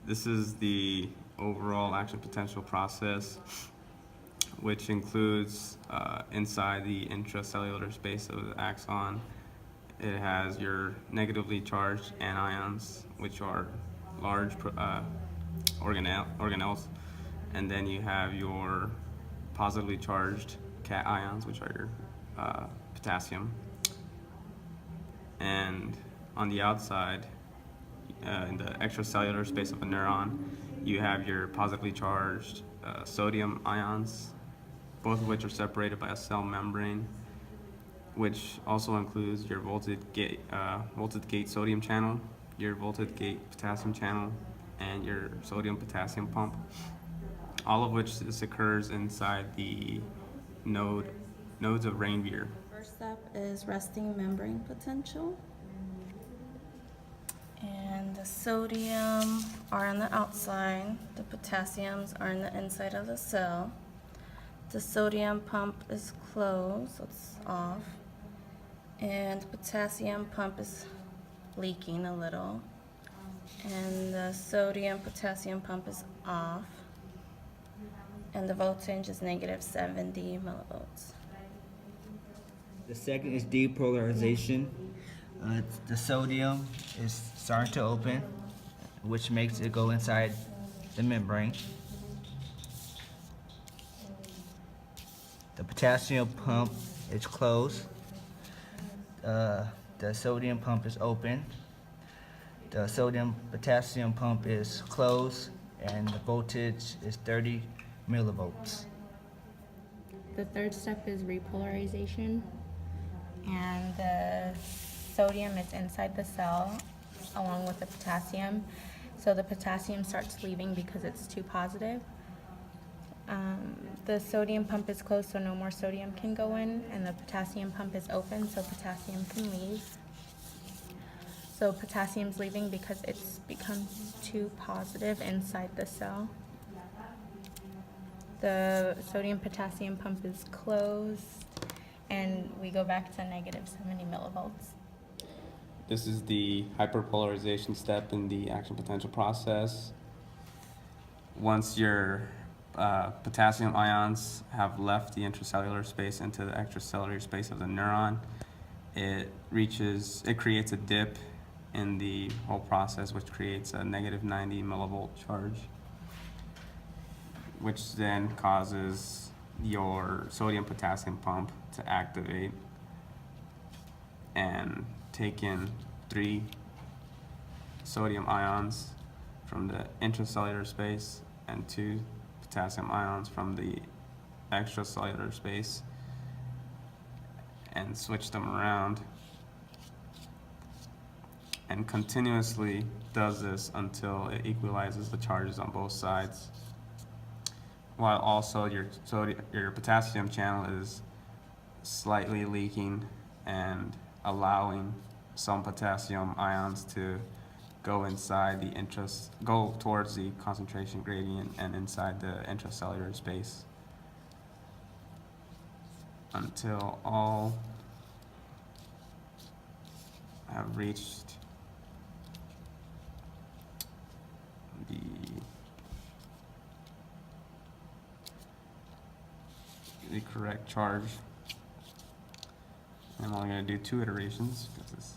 This is the overall action potential process, which includes inside the intracellular space of the axon. It has your negatively charged anions, which are large organelles, and then you have your positively charged cations, which are your potassium. And on the outside, in the extracellular space of a neuron, you have your positively charged sodium ions, both of which are separated by a cell membrane, which also includes your voltage gate sodium channel, your voltage gate potassium channel, and your sodium potassium pump, all of which this occurs inside the nodes of Ranvier. First step is resting membrane potential. And the sodium are on the outside, the potassiums are on the inside of the cell. The sodium pump is closed, so it's off. And the potassium pump is leaking a little. And the sodium potassium pump is off. And the voltage is negative 70 millivolts. The second is depolarization. The sodium is starting to open, which makes it go inside the membrane. The potassium pump is closed. The sodium pump is open. The sodium potassium pump is closed, and the voltage is 30 millivolts. The third step is repolarization, and the sodium is inside the cell along with the potassium. So the potassium starts leaving because it's too positive. The sodium pump is closed, so no more sodium can go in, and the potassium pump is open, so potassium can leave. So potassium's leaving because it's become too positive inside the cell. The sodium potassium pump is closed, and we go back to negative 70 millivolts. This is the hyperpolarization step in the action potential process. Once your potassium ions have left the intracellular space into the extracellular space of the neuron, it creates a dip in the whole process, which creates a negative 90 millivolt charge, which then causes your sodium potassium pump to activate and take in 3 sodium ions from the intracellular space and 2 potassium ions from the extracellular space, and switch them around, and continuously does this until it equalizes the charges on both sides, while also your potassium channel is slightly leaking and allowing some potassium ions to go towards the concentration gradient and inside the intracellular space, until all have reached the correct charge. I'm only going to do 2 iterations because this.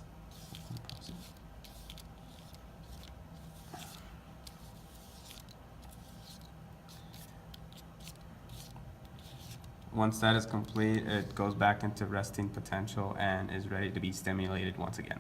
Once that is complete, it goes back into resting potential and is ready to be stimulated once again.